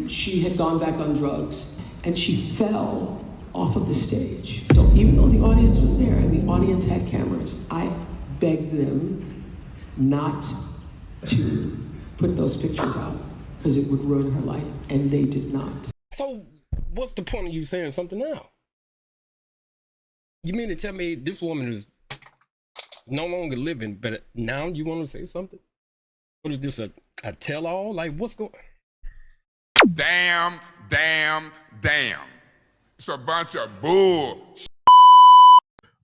and she had gone back on drugs, and she fell off of the stage. So even though the audience was there and the audience had cameras, I begged them not to put those pictures out because it would ruin her life, and they did not. So what's the point of you saying something now? You mean to tell me this woman is no longer living, but now you want to say something? What is this, a tell-all? Like, what's going on? Damn. It's a bunch of bull.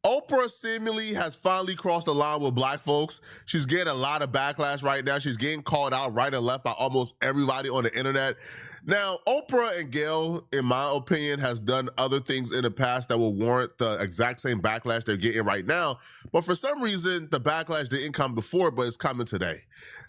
Oprah seemingly has finally crossed the line with black folks. She's getting a lot of backlash right now. She's getting called out right and left by almost everybody on the internet. Now, Oprah and Gayle, in my opinion, has done other things in the past that will warrant the exact same backlash they're getting right now. But for some reason, the backlash didn't come before, but it's coming today.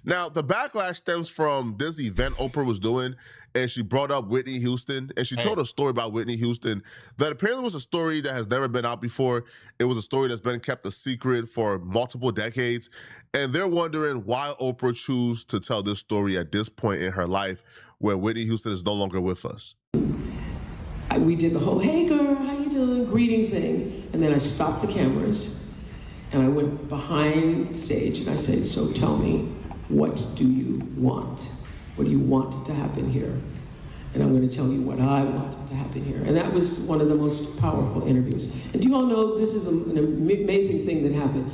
Now, the backlash stems from this event Oprah was doing, and she brought up Whitney Houston, and she told a story about Whitney Houston that apparently was a story that has never been out before. It was a story that's been kept a secret for multiple decades, and they're wondering why Oprah chose to tell this story at this point in her life when Whitney Houston is no longer with us. We did the whole, hey girl, how you doing, greeting thing, and then I stopped the cameras, and I went behind stage, and I said, so tell me, what do you want? What do you want to happen here? And I'm going to tell you what I want to happen here. And that was one of the most powerful interviews. And do you all know this is an amazing thing that happened?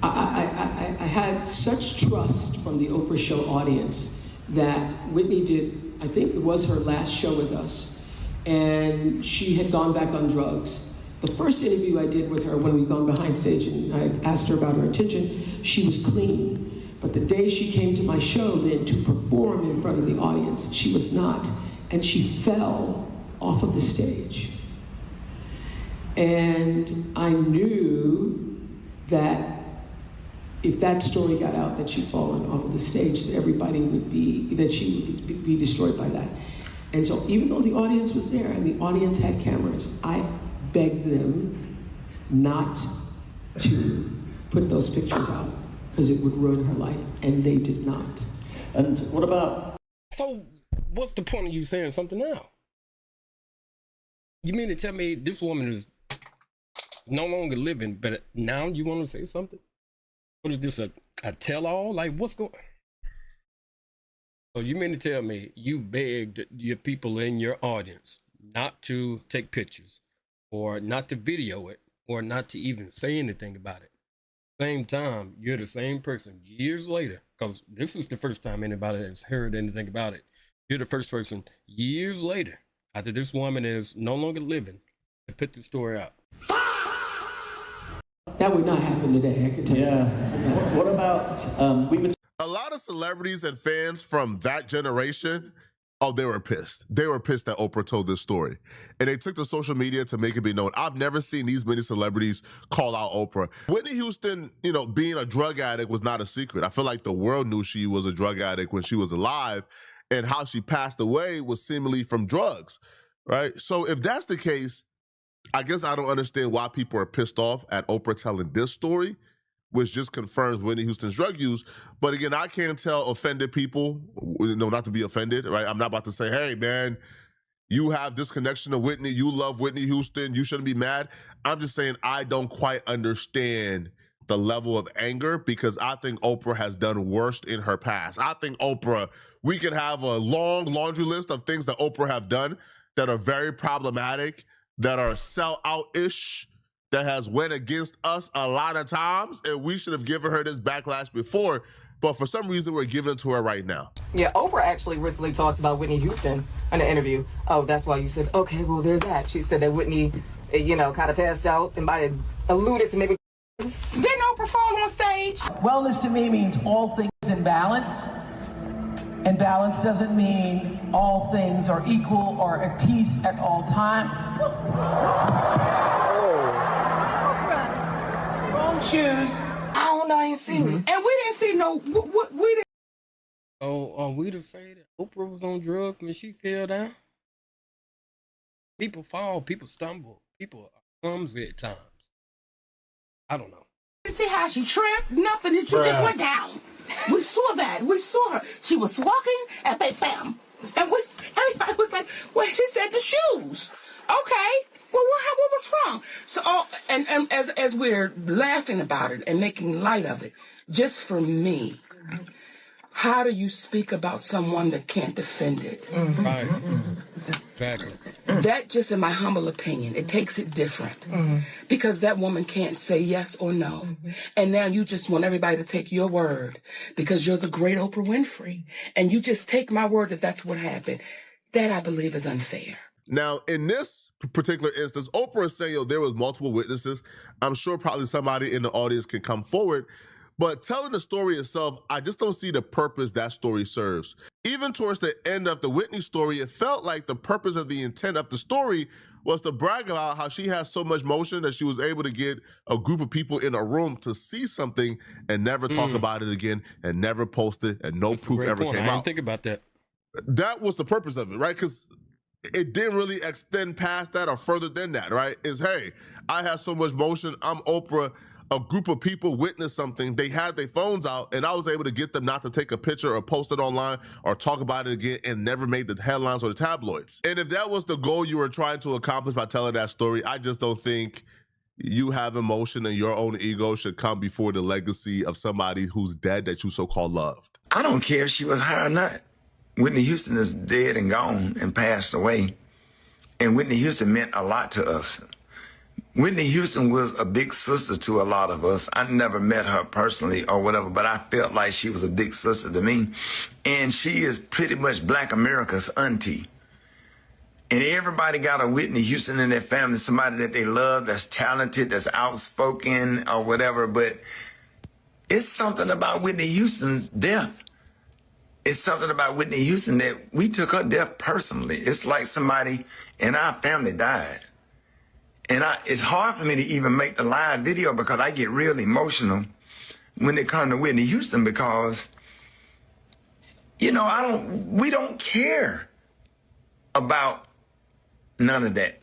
I had such trust from the Oprah show audience that Whitney did, I think it was her last show with us, and she had gone back on drugs. The first interview I did with her when we'd gone behind stage and I asked her about her intention, she was clean. But the day she came to my show then to perform in front of the audience, she was not. And she fell off of the stage. And I knew that if that story got out that she'd fallen off of the stage, that she would be destroyed by that. And so even though the audience was there and the audience had cameras, I begged them not to put those pictures out because it would ruin her life, and they did not. And what about... So what's the point of you saying something now? You mean to tell me this woman is no longer living, but now you want to say something? What is this, a tell-all? Like, what's going on? So you mean to tell me you begged your people in your audience not to take pictures or not to video it or not to even say anything about it? Same time, you're the same person years later, because this is the first time anybody has heard anything about it. You're the first person years later, after this woman is no longer living, to put the story out. That would not happen today, I can tell you. Yeah. What about, A lot of celebrities and fans from that generation, they were pissed. They were pissed that Oprah told this story. And they took to social media to make it be known. I've never seen these many celebrities call out Oprah. Whitney Houston, being a drug addict was not a secret. I feel like the world knew she was a drug addict when she was alive, and how she passed away was seemingly from drugs, right? So if that's the case, I guess I don't understand why people are pissed off at Oprah telling this story, which just confirms Whitney Houston's drug use. But again, I can't tell offended people, not to be offended, right? I'm not about to say, hey, man, you have this connection to Whitney, you love Whitney Houston, you shouldn't be mad. I'm just saying I don't quite understand the level of anger, because I think Oprah has done worse in her past. I think Oprah, we can have a long laundry list of things that Oprah have done that are very problematic, that are sell-out-ish, that has went against us a lot of times, and we should have given her this backlash before, but for some reason we're giving it to her right now. Yeah, Oprah actually recently talked about Whitney Houston in an interview. Oh, that's why you said, okay, well, there's that. She said that Whitney, kind of passed out and might have alluded to maybe... Didn't Oprah fall on stage? Wellness to me means all things in balance, and balance doesn't mean all things are equal or at peace at all times. Wrong shoes. I don't know, I ain't seen it. And we didn't see no, we didn't. Oh, we to say that Oprah was on drugs when she fell down? People fall, people stumble, people are clumsy at times. I don't know. See how she tripped? Nothing. She just went down. We saw that. We saw her. She was walking and bam. And everybody the shoes. Okay. Well, what was wrong? So, and as we're laughing about it and making light of it, just for me, how do you speak about someone that can't defend it? Right. Exactly. That, just in my humble opinion, it takes it different. Because that woman can't say yes or no. And now you just want everybody to take your word because you're the great Oprah Winfrey. And you just take my word that that's what happened. That, I believe, is unfair. Now, in this particular instance, Oprah is saying, there was multiple witnesses. I'm sure probably somebody in the audience can come forward. But telling the story itself, I just don't see the purpose that story serves. Even towards the end of the Whitney story, it felt like the purpose of the intent of the story was to brag about how she has so much motion that she was able to get a group of people in a room to see something and never talk about it again and never post it and no proof ever came out. I didn't think about that. That was the purpose of it, right? Because it didn't really extend past that or further than that, right? Is, hey, I have so much motion, I'm Oprah. A group of people witnessed something, they had their phones out, and I was able to get them not to take a picture or post it online or talk about it again and never made the headlines or the tabloids. And if that was the goal you were trying to accomplish by telling that story, I just don't think you have emotion and your own ego should come before the legacy of somebody who's dead that you so-called loved. I don't care if she was high or not. Whitney Houston is dead and gone and passed away. And Whitney Houston meant a lot to us. Whitney Houston was a big sister to a lot of us. I never met her personally or whatever, but I felt like she was a big sister to me. And she is pretty much Black America's auntie. And everybody got a Whitney Houston in their family, somebody that they love, that's talented, that's outspoken or whatever. But it's something about Whitney Houston's death. It's something about Whitney Houston that we took her death personally. It's like somebody in our family died. And it's hard for me to even make the live video because I get real emotional when it comes to Whitney Houston because, we don't care about none of that.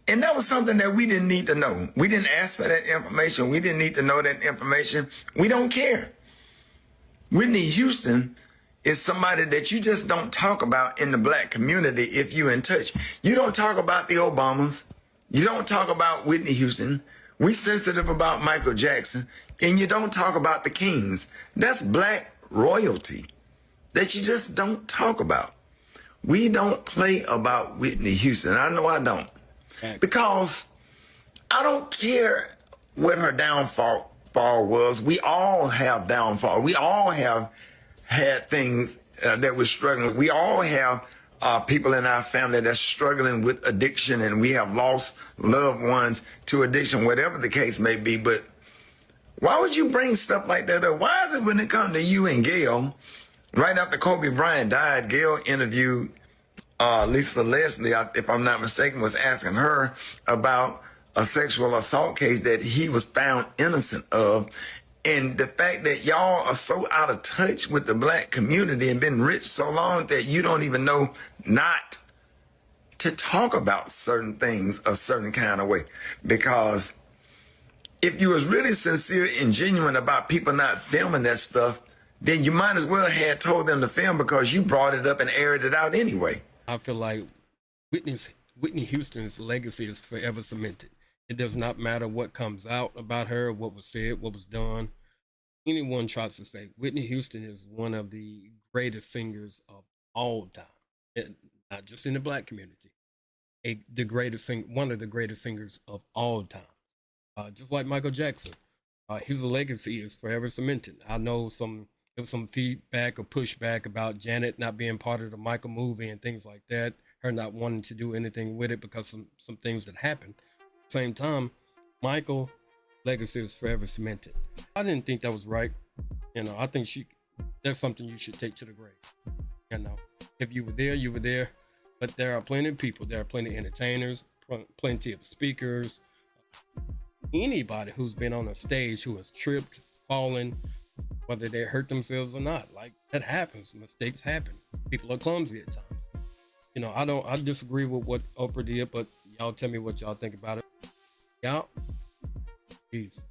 And that was something that we didn't need to know. We didn't ask for that information. We didn't need to know that information. We don't care. Whitney Houston is somebody that you just don't talk about in the Black community if you're in touch. You don't talk about the Obamas. You don't talk about Whitney Houston. We sensitive about Michael Jackson. And you don't talk about the Kings. That's Black royalty that you just don't talk about. We don't play about Whitney Houston. I know I don't. Because I don't care what her downfall was. We all have downfall. We all have had things that we're struggling with. We all have people in our family that's struggling with addiction, and we have lost loved ones to addiction, whatever the case may be. But why would you bring stuff like that up? Why is it when it comes to you and Gail, right after Kobe Bryant died, Gail interviewed Lisa Leslie, if I'm not mistaken, was asking her about a sexual assault case that he was found innocent of. And the fact that y'all are so out of touch with the Black community and been rich so long that you don't even know not to talk about certain things a certain kind of way. Because if you was really sincere and genuine about people not filming that stuff, then you might as well have told them to film because you brought it up and aired it out anyway. I feel like Whitney Houston's legacy is forever cemented. It does not matter what comes out about her, what was said, what was done. Anyone tries to say Whitney Houston is one of the greatest singers of all time, not just in the Black community, one of the greatest singers of all time. Just like Michael Jackson, his legacy is forever cemented. I know there was some feedback or pushback about Janet not being part of the Michael movie and things like that, her not wanting to do anything with it because some things that happened. Same time, Michael legacy is forever cemented. I didn't think that was right. I think that's something you should take to the grave. If you were there, you were there. But there are plenty of people. There are plenty of entertainers, plenty of speakers. Anybody who's been on a stage who has tripped, fallen, whether they hurt themselves or not. Like, that happens. Mistakes happen. People are clumsy at times. I disagree with what Oprah did, but y'all tell me what y'all think about it. Y'all, peace.